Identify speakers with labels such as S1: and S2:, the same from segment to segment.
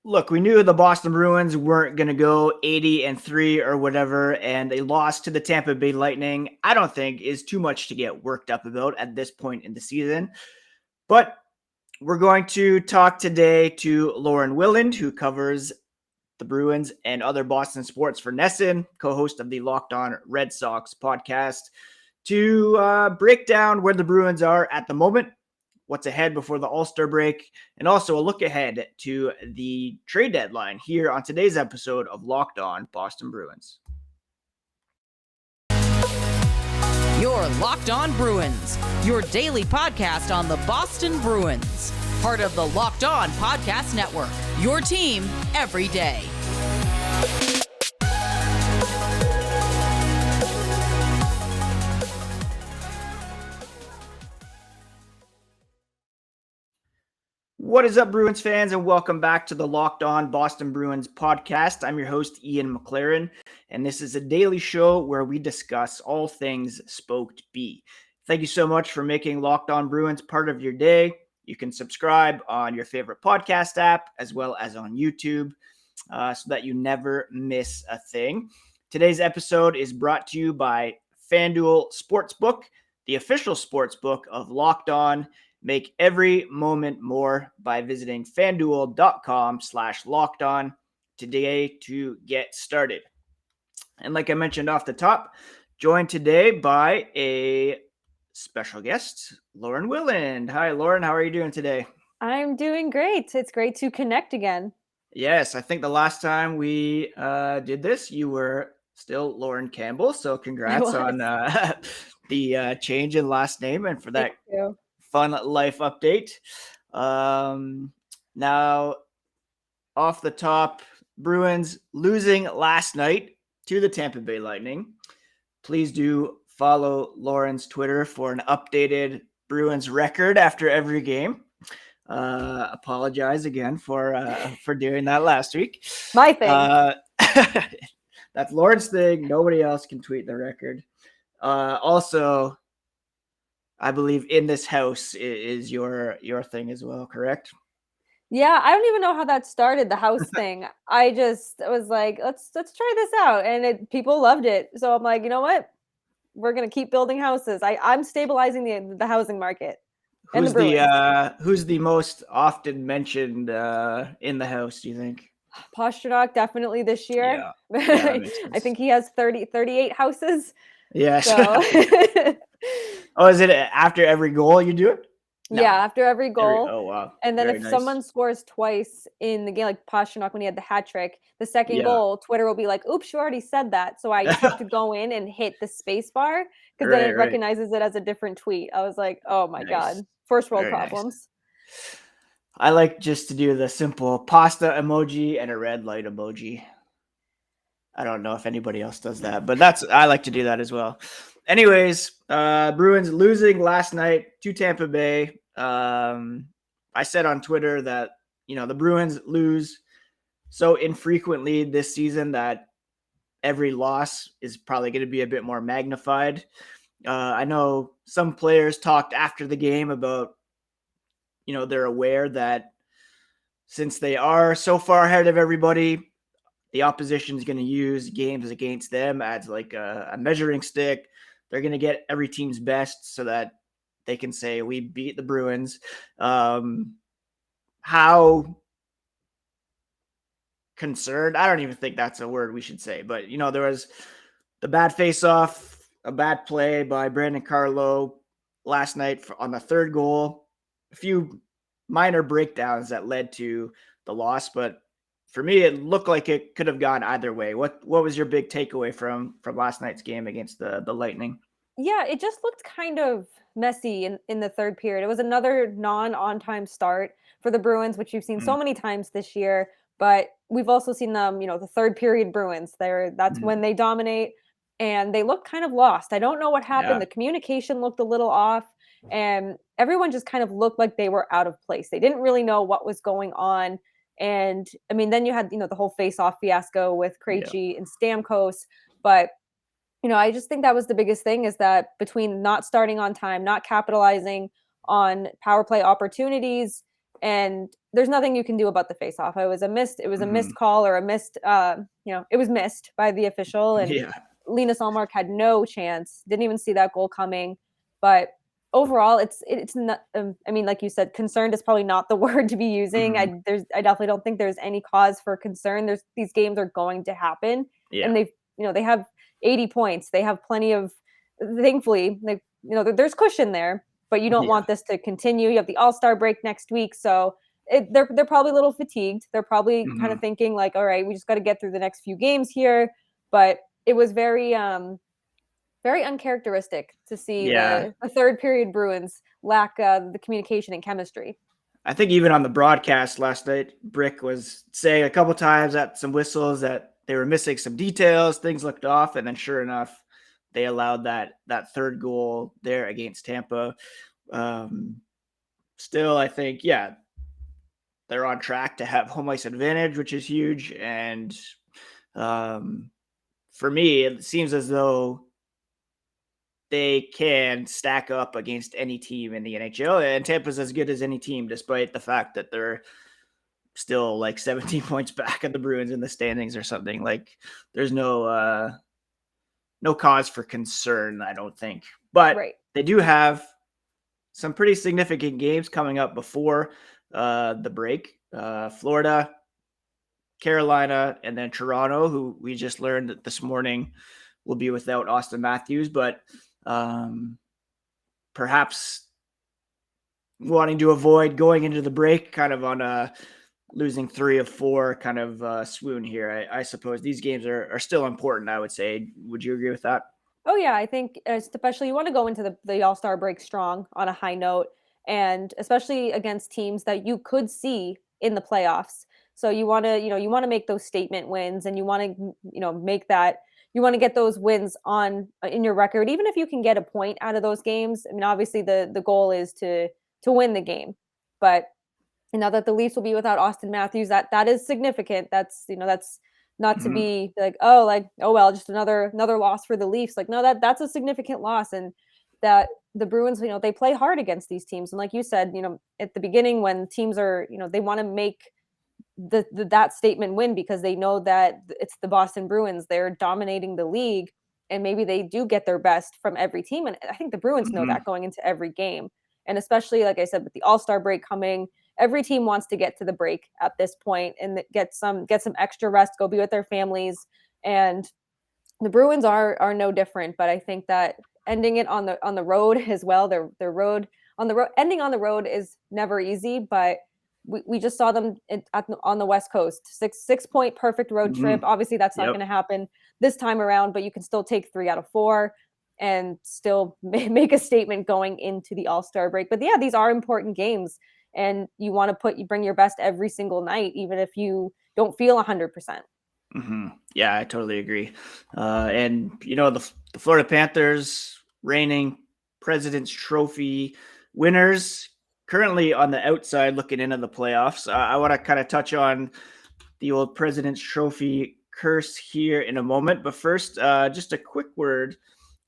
S1: Look, we knew the Boston Bruins weren't going to go 80-3 or whatever, and they lost to the Tampa Bay Lightning. I don't think is too much to get worked up about at this point in the season. But we're going to talk today to Lauren Willand, who covers the Bruins and other Boston sports for NESN, co-host of the Locked On Red Sox podcast, to break down where the Bruins are at the moment, what's ahead before the All-Star break, and also a look ahead to the trade deadline here on today's episode of Locked On Boston Bruins.
S2: You're Locked On Bruins, your daily podcast on the Boston Bruins. Part of the Locked On Podcast Network, your team every day.
S1: What is up, Bruins fans, and welcome back to the Locked On Boston Bruins podcast. I'm your host, Ian McLaren, and this is a daily show where we discuss all things Spoked B. Thank you so much for making Locked On Bruins part of your day. You can subscribe on your favorite podcast app as well as on YouTube so that you never miss a thing. Today's episode is brought to you by FanDuel Sportsbook, the official sportsbook of Locked On. Make every moment more by visiting fanduel.com/lockedon today to get started. And like I mentioned off the top, joined today by a special guest, Lauren Willand. Hi, Lauren. How are you doing today?
S3: I'm doing great. It's great to connect again.
S1: Yes, I think the last time we did this, you were still Lauren Campbell. So congrats on the change in last name and for that fun life update. Now, off the top, Bruins losing last night to the Tampa Bay Lightning. Please do follow Lauren's Twitter for an updated Bruins record after every game. Apologize again for doing that last week.
S3: My thing.
S1: That's Lauren's thing. Nobody else can tweet the record. Also, I believe in this house is your thing as well, correct?
S3: Yeah, I don't even know how that started, the house thing. I was like, let's try this out, and people loved it. So I'm like, you know what? We're gonna keep building houses. I'm stabilizing the housing market.
S1: Who's the most often mentioned in the house, do you think?
S3: Pastrnak definitely this year.
S1: Yeah,
S3: I think he has 38 houses.
S1: Yes.
S3: So.
S1: Oh, is it after every goal you do it?
S3: No. Yeah, after every goal.
S1: Oh, wow.
S3: And then if someone scores twice in the game, like Pastrnak when he had the hat trick, the second goal, Twitter will be like, oops, you already said that. So I have to go in and hit the space bar because then it recognizes it as a different tweet. I was like, oh my God, first world problems.
S1: Nice. I like just to do the simple pasta emoji and a red light emoji. I don't know if anybody else does that, but I like to do that as well. Anyways, Bruins losing last night to Tampa Bay. I said on Twitter that, the Bruins lose so infrequently this season that every loss is probably going to be a bit more magnified. I know some players talked after the game about, they're aware that since they are so far ahead of everybody, the opposition is going to use games against them as like a measuring stick. They're going to get every team's best so that they can say we beat the Bruins. How concerned? I don't even think that's a word we should say. But, there was the bad face-off, a bad play by Brandon Carlo last night on the third goal. A few minor breakdowns that led to the loss. But for me, it looked like it could have gone either way. What was your big takeaway from last night's game against the Lightning?
S3: Yeah, it just looked kind of messy in the third period. It was another non-on-time start for the Bruins, which you've seen so many times this year. But we've also seen them, the third period Bruins. That's when they dominate, and they look kind of lost. I don't know what happened. Yeah. The communication looked a little off, and everyone just kind of looked like they were out of place. They didn't really know what was going on. And I mean, then you had, the whole face-off fiasco with Krejci and Stamkos. But, I just think that was the biggest thing, is that between not starting on time, not capitalizing on power play opportunities, and there's nothing you can do about the faceoff. It was a missed call, or a missed, it was missed by the official, and
S1: Yeah.
S3: Linus Ullmark had no chance. Didn't even see that goal coming. But overall, it's not. I mean, like you said, concerned is probably not the word to be using. I definitely don't think there's any cause for concern. These games are going to happen, and they have 80 points. They have plenty of. Thankfully, there's cushion there, but you don't want this to continue. You have the All-Star break next week, so they're probably a little fatigued. They're probably kind of thinking like, all right, we just got to get through the next few games here. But it was very very uncharacteristic to see the third period Bruins lack the communication and chemistry.
S1: I think even on the broadcast last night, Brick was saying a couple times at some whistles that they were missing some details, things looked off, and then sure enough, they allowed that third goal there against Tampa. Still, I think, they're on track to have home ice advantage, which is huge. And for me, it seems as though they can stack up against any team in the NHL, and Tampa's as good as any team, despite the fact that they're still like 17 points back of the Bruins in the standings or something. Like, there's no cause for concern, I don't think. But they do have some pretty significant games coming up before the break. Florida, Carolina, and then Toronto, who we just learned that this morning will be without Austin Matthews, but perhaps wanting to avoid going into the break kind of on a losing 3 of 4 kind of swoon here. I suppose these games are still important, I would say. Would you agree with that?
S3: Oh, yeah. I think especially you want to go into the All-Star break strong on a high note, and especially against teams that you could see in the playoffs. So you want to make those statement wins, and you want to, make that, you want to get those wins in your record, even if you can get a point out of those games. I mean, obviously the goal is to win the game, but now that the Leafs will be without Austin Matthews, that is significant. That's not to be like, oh well, just another loss for the Leafs. Like, no, that's a significant loss, and that the Bruins, they play hard against these teams. And like you said, at the beginning, when teams are, they want to make that statement win because they know that it's the Boston Bruins. They're dominating the league, and maybe they do get their best from every team. And I think the Bruins know that going into every game. And especially, like I said, with the All-Star break coming, every team wants to get to the break at this point and get some extra rest, go be with their families. And the Bruins are no different. But I think that ending it on the road as well, ending on the road is never easy. But we just saw them on the West Coast, 6-point perfect road trip. Obviously, that's not going to happen this time around, but you can still take 3 out of 4 and still make a statement going into the All-Star break. But yeah, these are important games, and you want to bring your best every single night, even if you don't feel 100%.
S1: Yeah, I totally agree. And the Florida Panthers, reigning President's Trophy winners, currently on the outside looking into the playoffs. I want to kind of touch on the old President's Trophy curse here in a moment. But first, just a quick word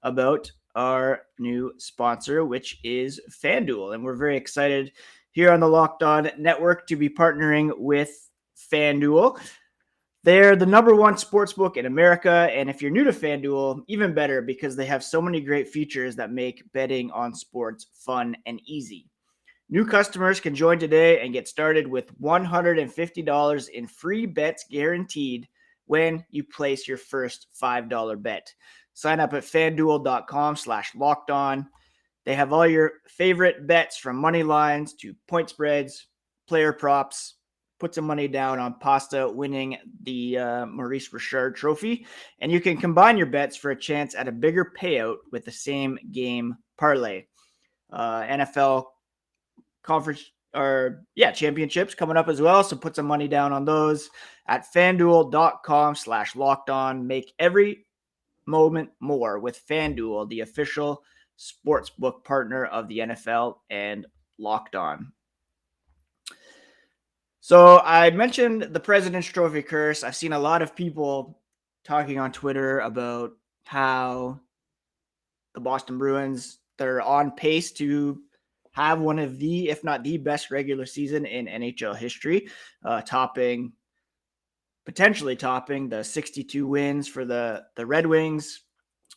S1: about our new sponsor, which is FanDuel. And we're very excited here on the Locked On Network to be partnering with FanDuel. They're the number one sportsbook in America. And if you're new to FanDuel, even better, because they have so many great features that make betting on sports fun and easy. New customers can join today and get started with $150 in free bets guaranteed when you place your first $5 bet. Sign up at FanDuel.com/lockedon. They have all your favorite bets from money lines to point spreads, player props. Put some money down on Pasta winning the Maurice Richard Trophy, and you can combine your bets for a chance at a bigger payout with the same game parlay. NFL conference championships coming up as well, so put some money down on those at FanDuel.com/lockedon. Make every moment more with FanDuel, the official sportsbook partner of the NFL and Locked On. So I mentioned the President's Trophy curse. I've seen a lot of people talking on Twitter about how the Boston Bruins, they're on pace to have one of the, if not the best regular season in NHL history, potentially topping the 62 wins for the Red Wings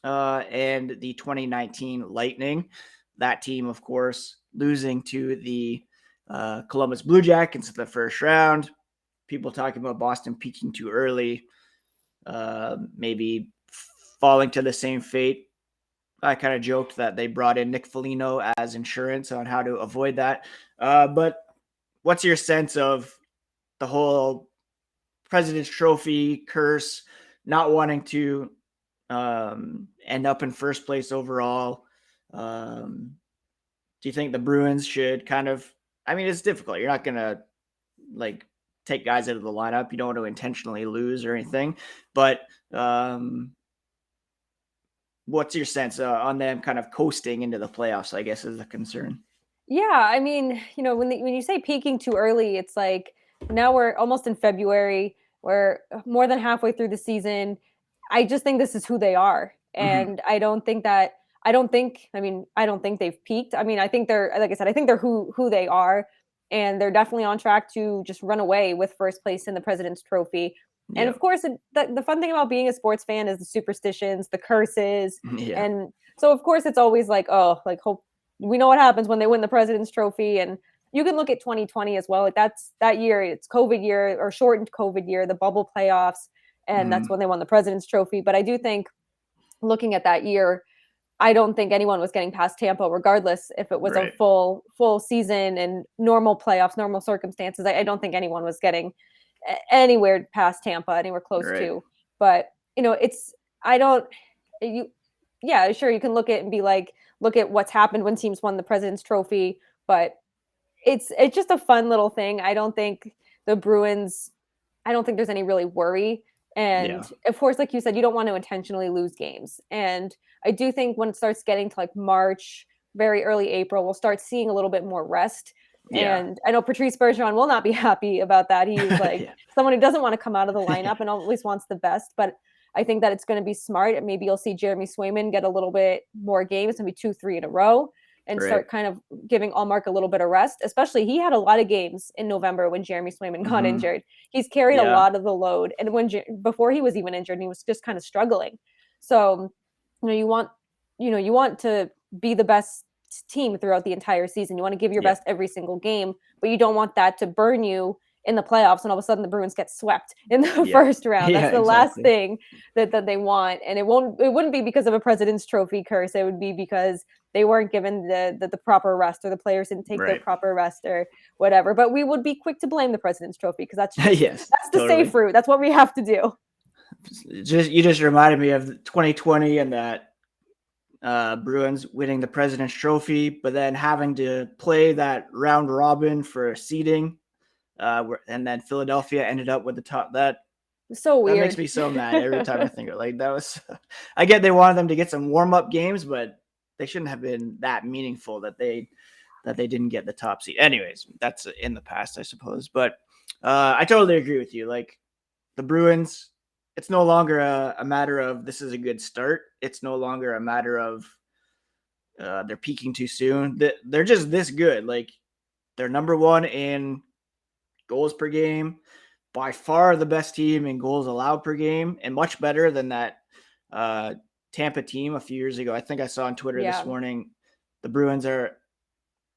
S1: and the 2019 Lightning. That team, of course, losing to the Columbus Blue Jackets in the first round. People talking about Boston peaking too early, maybe falling to the same fate. I kind of joked that they brought in Nick Foligno as insurance on how to avoid that. But what's your sense of the whole President's Trophy curse, not wanting to end up in first place overall? Do you think the Bruins should kind of, I mean, it's difficult. You're not going to like take guys out of the lineup. You don't want to intentionally lose or anything, but what's your sense on them kind of coasting into the playoffs, I guess, is the concern.
S3: Yeah, I mean, when you say peaking too early, it's like now we're almost in February. We're more than halfway through the season. I just think this is who they are, and I don't think they've peaked. I mean, I think they're, like I said, I think they're who they are, and they're definitely on track to just run away with first place in the President's Trophy. And
S1: Yeah.
S3: of course, the fun thing about being a sports fan is the superstitions, the curses,
S1: Yeah.
S3: and so of course it's always like, oh, like hope we know what happens when they win the President's Trophy. And you can look at 2020 as well. Like that year, it's COVID year or shortened COVID year, the bubble playoffs, and that's when they won the President's Trophy. But I do think looking at that year, I don't think anyone was getting past Tampa, regardless if it was a
S1: Right.
S3: full season and normal playoffs, normal circumstances. I don't think anyone was getting anywhere past Tampa, anywhere close
S1: Right.
S3: to. But yeah, sure, you can look at and be like, look at what's happened when teams won the President's Trophy, but it's just a fun little thing. I don't think there's any really worry. And of course, like you said, you don't want to intentionally lose games. And I do think when it starts getting to like March, very early April, we'll start seeing a little bit more rest.
S1: Yeah.
S3: And I know Patrice Bergeron will not be happy about that. He's like someone who doesn't want to come out of the lineup and always wants the best. But I think that it's going to be smart. And maybe you'll see Jeremy Swayman get a little bit more games, maybe 2-3 in a row, and start kind of giving Allmark a little bit of rest. Especially he had a lot of games in November when Jeremy Swayman got injured. He's carried a lot of the load. And before he was even injured, he was just kind of struggling. So, you want to be the best team throughout the entire season. You want to give your best every single game, but you don't want that to burn you in the playoffs and all of a sudden the Bruins get swept in the first round. That's the last thing that they want. And it wouldn't be because of a President's Trophy curse. It would be because they weren't given the proper rest, or the players didn't take their proper rest, or whatever. But we would be quick to blame the President's Trophy because that's the safe route. That's what we have to do.
S1: You just reminded me of 2020 and that Bruins winning the President's Trophy, but then having to play that round robin for seeding. And then Philadelphia ended up with the top. That
S3: so weird.
S1: That makes me so mad every time I think of it. Like that was, I get they wanted them to get some warm up games, but they shouldn't have been that meaningful that they didn't get the top seed. Anyways, that's in the past, I suppose. But I totally agree with you. Like the Bruins, it's no longer a matter of this is a good start. It's no longer a matter of they're peaking too soon. They're just this good. Like they're number one in goals per game, by far the best team in goals allowed per game, and much better than that Tampa team a few years ago. I think I saw on Twitter this morning, the Bruins are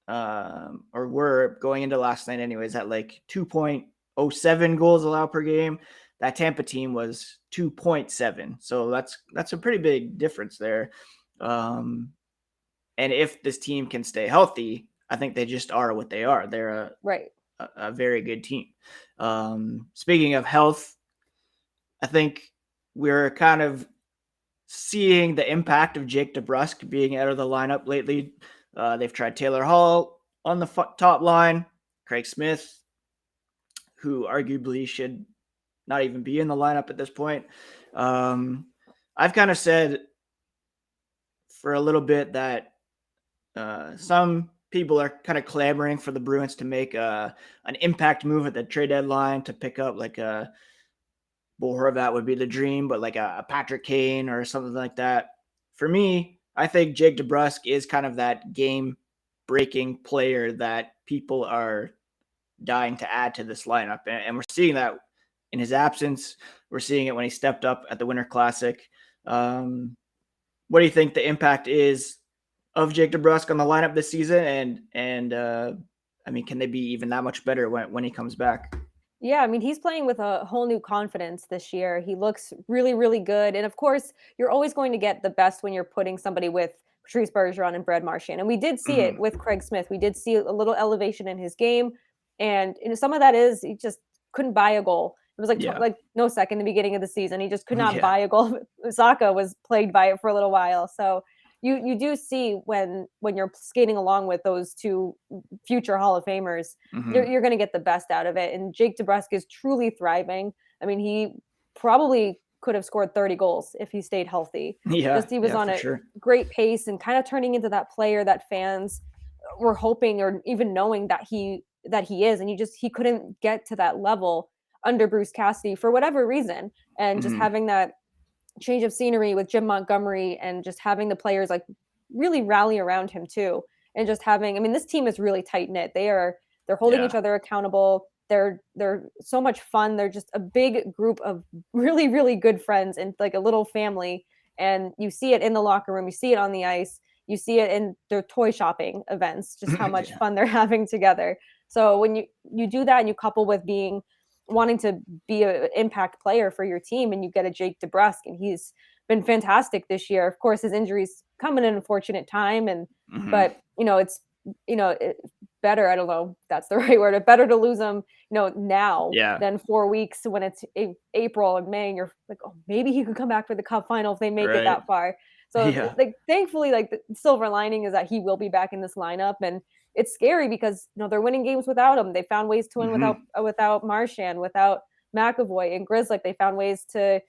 S1: or were going into last night anyways at like 2.07 goals allowed per game. That Tampa team was 2.7. So that's a pretty big difference there. And if this team can stay healthy, I think they just are what they are. They're a very good team. Speaking of health, I think we're kind of seeing the impact of Jake DeBrusk being out of the lineup lately. They've tried Taylor Hall on the top line, Craig Smith, who arguably should not even be in the lineup at this point. I've kind of said for a little bit that some people are kind of clamoring for the Bruins to make an impact move at the trade deadline to pick up like a Bo Horvat would be the dream, but like a Patrick Kane or something like that. For me, I think Jake DeBrusk is kind of that game breaking player that people are dying to add to this lineup. And we're seeing that in his absence. We're seeing it when he stepped up at the Winter Classic. What do you think the impact is of Jake DeBrusk on the lineup this season? And I mean, can they be even that much better when he comes back?
S3: Yeah, I mean, he's playing with a whole new confidence this year. He looks really, really good. And of course, you're always going to get the best when you're putting somebody with Patrice Bergeron and Brad Marchand. And we did see it with Craig Smith. We did see a little elevation in his game. And some of that is he just couldn't buy a goal. It was like no sec in the beginning of the season. He just could not buy a goal. Osaka was plagued by it for a little while. So you do see when you're skating along with those two future Hall of Famers, you're going to get the best out of it. And Jake DeBrusk is truly thriving. I mean, he probably could have scored 30 goals if he stayed healthy. He was on a great pace and kind of turning into that player that fans were hoping or even knowing that he is. And he couldn't get to that level under Bruce Cassidy for whatever reason. And just having that change of scenery with Jim Montgomery and just having the players like really rally around him too. And just having, I mean, this team is really tight knit. They're holding each other accountable. They're so much fun. They're just a big group of really, really good friends and like a little family. And you see it in the locker room. You see it on the ice. You see it in their toy shopping events, just how much fun they're having together. So when you do that and you couple with wanting to be an impact player for your team and you get a Jake DeBrusk and he's been fantastic this year. Of course, his injuries come in an unfortunate time but it's better. I don't know if that's the right word. It's better to lose him, now than 4 weeks when it's April and May and you're like, oh, maybe he could come back for the Cup final if they make it that far. So like, thankfully, like the silver lining is that he will be back in this lineup. And it's scary because they're winning games without him. They found ways to win without Marchand, without McAvoy and Grzelcyk. They found ways to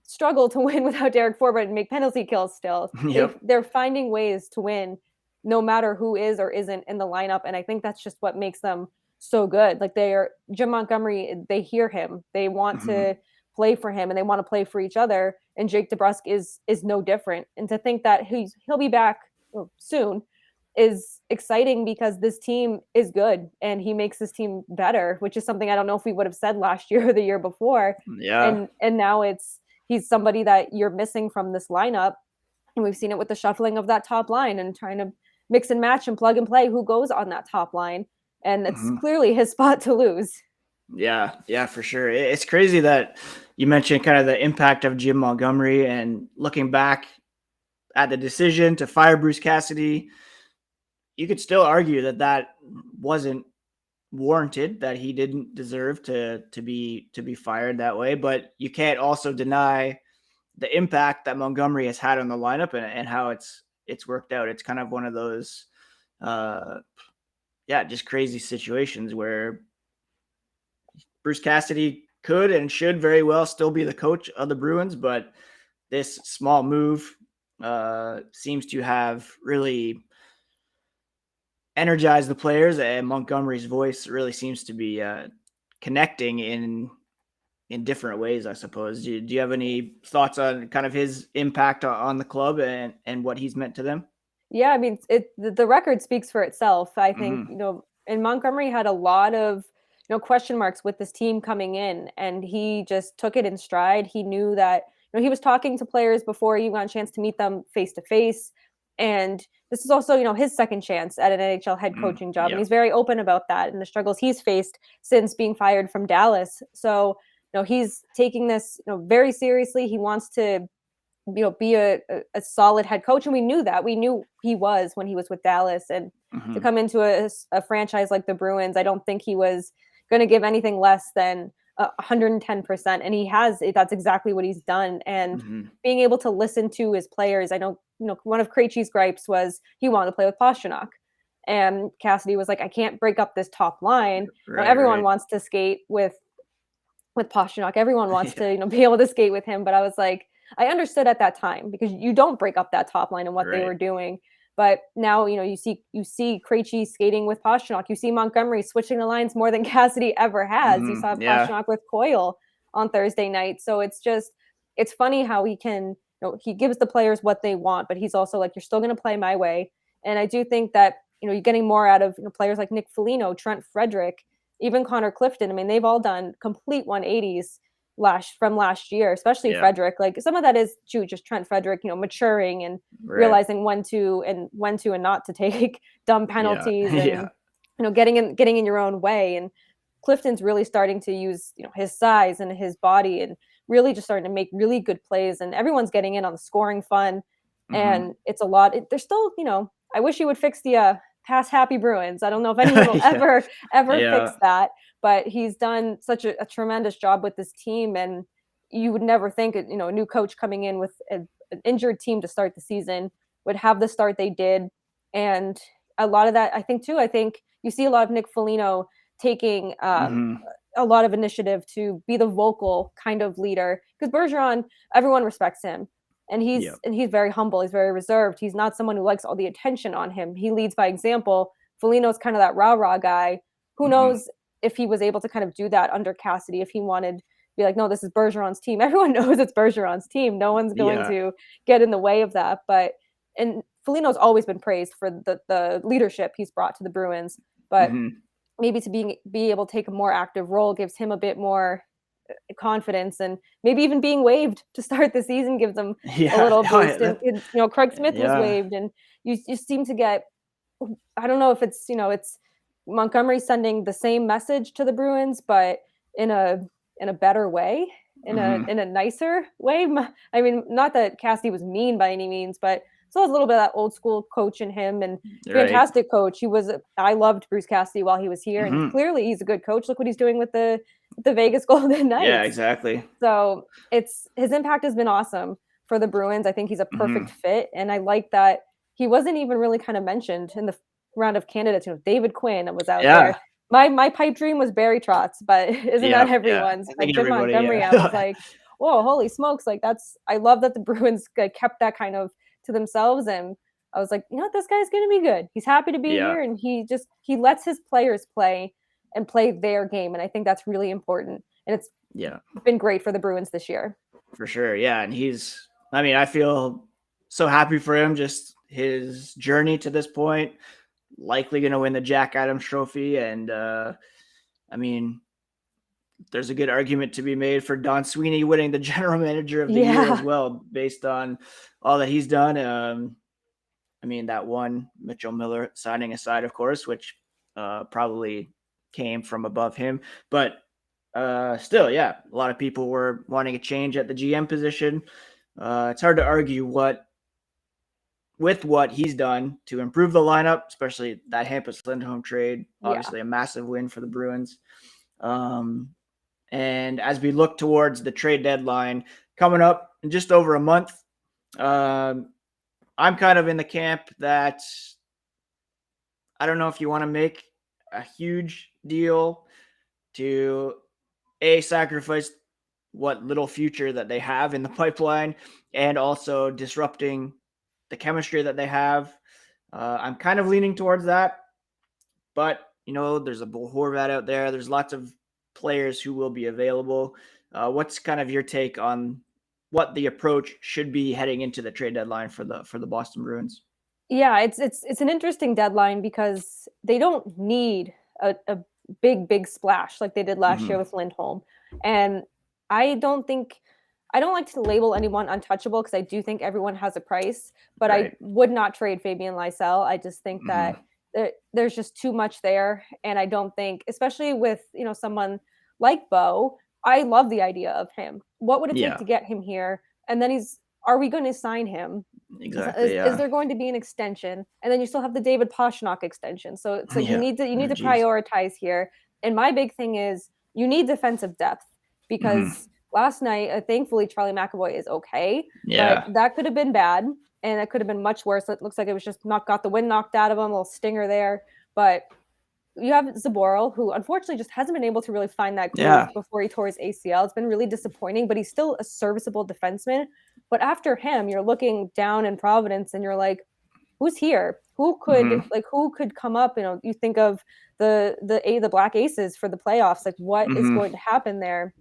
S3: struggle to win without Derek Forbort and make penalty kills still. They're finding ways to win no matter who is or isn't in the lineup. And I think that's just what makes them so good. Like Jim Montgomery, they hear him. They want to play for him and they want to play for each other. And Jake DeBrusk is no different. And to think that he'll be back soon is exciting because this team is good and he makes this team better, which is something I don't know if we would have said last year or the year before. And now he's somebody that you're missing from this lineup. And we've seen it with the shuffling of that top line and trying to mix and match and plug and play who goes on that top line. And it's clearly his spot to lose.
S1: Yeah, for sure. It's crazy that you mentioned kind of the impact of Jim Montgomery and looking back at the decision to fire Bruce Cassidy. You could still argue that wasn't warranted, that he didn't deserve to be fired that way. But you can't also deny the impact that Montgomery has had on the lineup and how it's worked out. It's kind of one of those, just crazy situations where Bruce Cassidy could and should very well still be the coach of the Bruins, but this small move seems to have really energize the players, and Montgomery's voice really seems to be connecting in different ways, I suppose. Do you have any thoughts on kind of his impact on the club and what he's meant to them?
S3: Yeah, I mean, the record speaks for itself. I think, and Montgomery had a lot of, question marks with this team coming in, and he just took it in stride. He knew that, he was talking to players before he got a chance to meet them face to face. And this is also, his second chance at an NHL head coaching job. And he's very open about that and the struggles he's faced since being fired from Dallas. So, he's taking this, very seriously. He wants to, be a solid head coach. And we knew that. We knew he was when he was with Dallas. And to come into a franchise like the Bruins, I don't think he was going to give anything less than 110%. And he has, that's exactly what he's done. And being able to listen to his players. I know, one of Krejci's gripes was he wanted to play with Pastrnak. And Cassidy was like, I can't break up this top line. Everyone wants to skate with Pastrnak. Everyone wants to, be able to skate with him. But I was like, I understood at that time because you don't break up that top line and what they were doing. But now, you see Krejci skating with Pastrnak. You see Montgomery switching the lines more than Cassidy ever has. You saw Pastrnak with Coyle on Thursday night. So it's funny how he can, he gives the players what they want, but he's also like, you're still going to play my way. And I do think that you're getting more out of players like Nick Foligno, Trent Frederick, even Connor Clifton. I mean, they've all done complete 180s from last year, especially Frederick. Like some of that is just Trent Frederick, maturing and realizing when to and not to take dumb penalties and getting in your own way. And Clifton's really starting to use his size and his body and really just starting to make really good plays, and everyone's getting in on the scoring fun. And it's a lot. There's still, I wish he would fix the pass happy Bruins. I don't know if anyone will ever fix that, but he's done such a tremendous job with this team. And you would never think, a new coach coming in with an injured team to start the season would have the start they did. And a lot of that, I think you see a lot of Nick Foligno taking a lot of initiative to be the vocal kind of leader, because Bergeron, everyone respects him. And he's very humble. He's very reserved. He's not someone who likes all the attention on him. He leads by example. Foligno's kind of that rah-rah guy. Who knows if he was able to kind of do that under Cassidy, if he wanted to be like, no, this is Bergeron's team. Everyone knows it's Bergeron's team. No one's going to get in the way of that. And Foligno's always been praised for the leadership he's brought to the Bruins. But maybe to be able to take a more active role gives him a bit more confidence, and maybe even being waived to start the season gives them a little boost. And Craig Smith was waived, and you seem to get, I don't know if it's it's Montgomery sending the same message to the Bruins, but in a better way, in a nicer way. I mean, not that Cassidy was mean by any means, but still has a little bit of that old school coach in him, and fantastic coach. I loved Bruce Cassidy while he was here, and clearly he's a good coach. Look what he's doing with the Vegas Golden Knights.
S1: Yeah, exactly.
S3: So his impact has been awesome for the Bruins. I think he's a perfect fit, and I like that he wasn't even really kind of mentioned in the round of candidates. David Quinn was out there. My pipe dream was Barry Trotz, but isn't that everyone's?
S1: Like
S3: Jim Montgomery, I was like, whoa, holy smokes! Like I love that the Bruins kept that kind of to themselves, and I was like, this guy's gonna be good. He's happy to be here, and he lets his players play and play their game, and I think that's really important. And it's been great for the Bruins this year.
S1: For sure, and I feel so happy for him, just his journey to this point. Likely going to win the Jack Adams Trophy, and there's a good argument to be made for Don Sweeney winning the General Manager of the Year as well, based on all that he's done. That one, Mitchell Miller signing aside, of course, which probably came from above him. But still, a lot of people were wanting a change at the GM position. It's hard to argue with what he's done to improve the lineup, especially that Hampus Lindholm trade. Obviously a massive win for the Bruins. And as we look towards the trade deadline coming up in just over a month, I'm kind of in the camp that I don't know if you want to make a huge deal to sacrifice what little future that they have in the pipeline, and also disrupting the chemistry that they have. I'm kind of leaning towards that, but there's a Bo Horvat out there. There's lots of players who will be available. What's kind of your take on what the approach should be heading into the trade deadline for the Boston Bruins?
S3: Yeah, it's an interesting deadline because they don't need a big splash like they did last year with Lindholm. And I don't like to label anyone untouchable, because I do think everyone has a price, but I would not trade Fabian Lysell. I just think that there's just too much there. And I don't think, especially with, someone like Bo, I love the idea of him. What would it take to get him here? And then are we going to sign him?
S1: Exactly.
S3: Is there going to be an extension? And then you still have the David Pastrnak extension. So it's like you need to prioritize here. And my big thing is you need defensive depth, because last night, thankfully, Charlie McAvoy is okay.
S1: Yeah.
S3: But that could have been bad, and it could have been much worse. It looks like it was just got the wind knocked out of him, a little stinger there. But you have Zaboral, who unfortunately just hasn't been able to really find that groove before he tore his ACL. It's been really disappointing, but he's still a serviceable defenseman. But after him, you're looking down in Providence, and you're like, who's here? Who could come up? You think of the Black Aces for the playoffs. Like, what is going to happen there?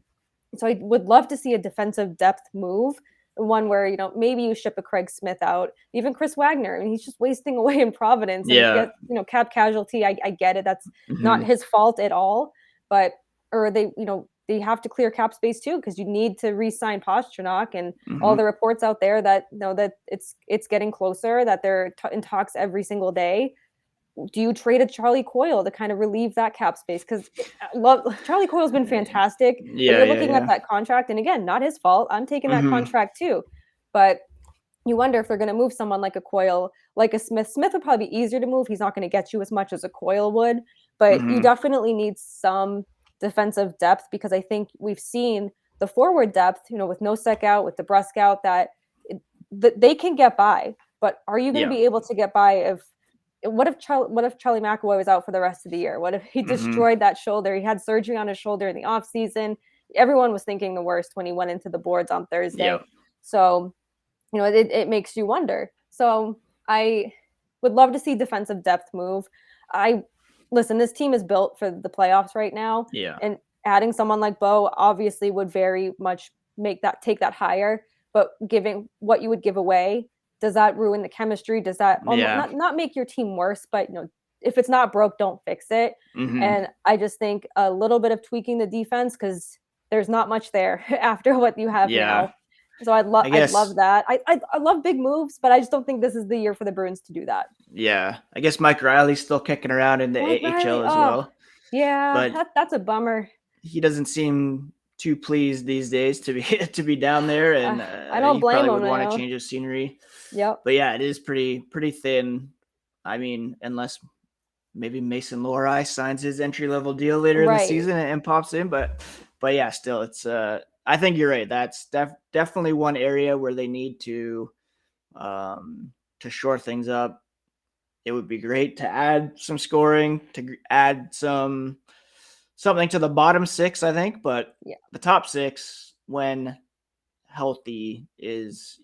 S3: So I would love to see a defensive depth move. one where, maybe you ship a Craig Smith out, even Chris Wagner, and he's just wasting away in Providence. And
S1: Yeah.
S3: cap casualty. I get it. That's not
S1: Mhm.
S3: his fault at all. But, or they have to clear cap space too, because you need to re-sign Pastrnak, and all the reports out there that that it's getting closer, that they're in talks every single day. Do you trade a Charlie Coyle to kind of relieve that cap space? Because Charlie Coyle's been fantastic, but
S1: Yeah,
S3: you're
S1: yeah,
S3: looking at
S1: yeah.
S3: that contract, and again, not his fault. I'm taking that contract too, but you wonder if they're going to move someone like a Coyle, like a Smith. Smith would probably be easier to move. He's not going to get you as much as a Coyle would, but you definitely need some defensive depth, because I think we've seen the forward depth, with Nosek out, with DeBrusk out, that they can get by. But are you going to be able to get by if what if Charlie McAvoy was out for the rest of the year? What if he destroyed that shoulder? He had surgery on his shoulder in the offseason. Everyone was thinking the worst when he went into the boards on Thursday. So, it makes you wonder. So I would love to see defensive depth move. Listen, this team is built for the playoffs right now.
S1: Yeah.
S3: And adding someone like Bo obviously would very much take that higher. But giving what you would give away, does that ruin the chemistry? Does that not make your team worse? But if it's not broke, don't fix it. And I just think a little bit of tweaking the defense, because there's not much there after what you have now. So I'd love that. I love big moves, but I just don't think this is the year for the Bruins to do that.
S1: Yeah, I guess Mike Riley's still kicking around in the AHL as well.
S3: Yeah,
S1: but
S3: that's a bummer.
S1: He doesn't seem too pleased these days to be down there, and
S3: I don't blame him.
S1: Would want to change of scenery.
S3: Yep.
S1: But yeah, it is pretty thin. I mean, unless maybe Mason Lohrei signs his entry level deal later in the season and pops in, but yeah, still, it's I think you're right. That's definitely one area where they need to shore things up. It would be great to add some scoring, to add something to the bottom six, I think, but the top six, when healthy, is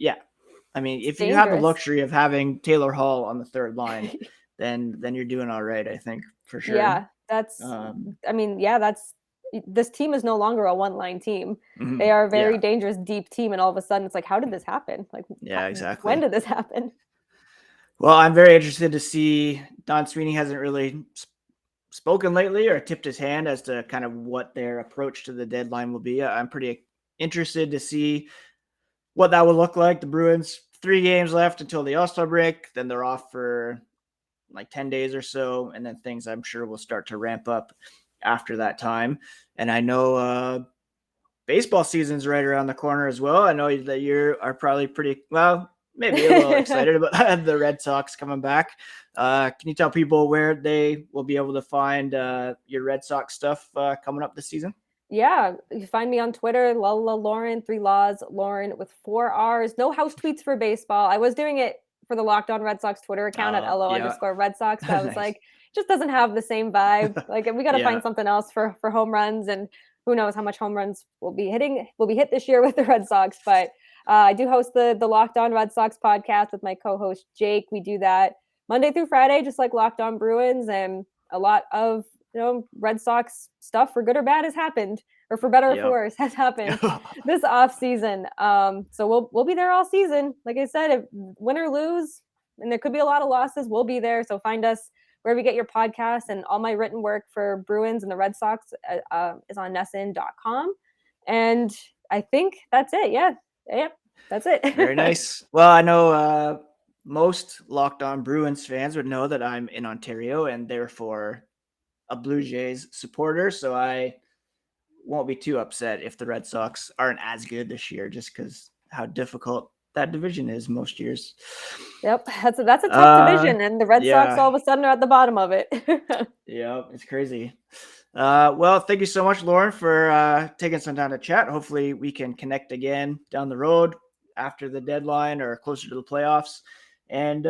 S1: I mean, if you have the luxury of having Taylor Hall on the third line, then you're doing all right, I think, for sure.
S3: Yeah, that's this team is no longer a one-line team. They are a very dangerous, deep team, and all of a sudden it's like, how did this happen? Like,
S1: exactly.
S3: When did this happen?
S1: Well, I'm very interested to see. Don Sweeney hasn't really spoken lately or tipped his hand as to kind of what their approach to the deadline will be. I'm pretty interested to see what that will look like. The Bruins, 3 games left until the All-Star break. Then they're off for like 10 days or so. And then things, I'm sure, will start to ramp up after that time. And I know baseball season's right around the corner as well. I know that you are probably maybe a little excited about the Red Sox coming back. Can you tell people where they will be able to find your Red Sox stuff coming up this season?
S3: Yeah, you can find me on Twitter, Lauren, 3 Laws, Lauren with 4 R's. No house tweets for baseball. I was doing it for the Locked On Red Sox Twitter account at LO_Red Sox. But I was like, just doesn't have the same vibe. Like, we got to find something else for home runs, and who knows how much home runs will be hit this year with the Red Sox. But I do host the Locked On Red Sox podcast with my co-host Jake. We do that Monday through Friday, just like Locked On Bruins, and a lot of Red Sox stuff, for good or bad, has happened, or for better or for worse, has happened this off season. So we'll be there all season. Like I said, if win or lose, and there could be a lot of losses, we'll be there. So find us wherever you get your podcasts, and all my written work for Bruins and the Red Sox is on NESN.com. And I think that's it. Yeah, that's it.
S1: Very nice. Well, I know most Locked On Bruins fans would know that I'm in Ontario and therefore a Blue Jays supporter, so I won't be too upset if the Red Sox aren't as good this year, just because how difficult that division is most years.
S3: Yep, that's a tough division, and the Red Sox all of a sudden are at the bottom of it.
S1: Yeah, it's crazy. Well, thank you so much, Lauren, for taking some time to chat. Hopefully we can connect again down the road after the deadline or closer to the playoffs. And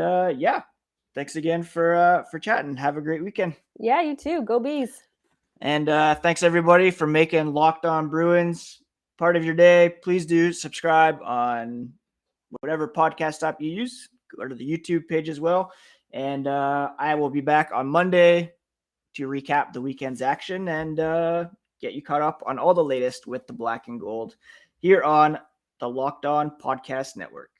S1: thanks again for chatting. Have a great weekend.
S3: Yeah, you too. Go Bees.
S1: And thanks everybody for making Locked On Bruins part of your day. Please do subscribe on whatever podcast app you use. Go to the YouTube page as well. And I will be back on Monday to recap the weekend's action and get you caught up on all the latest with the Black and Gold here on the Locked On Podcast Network.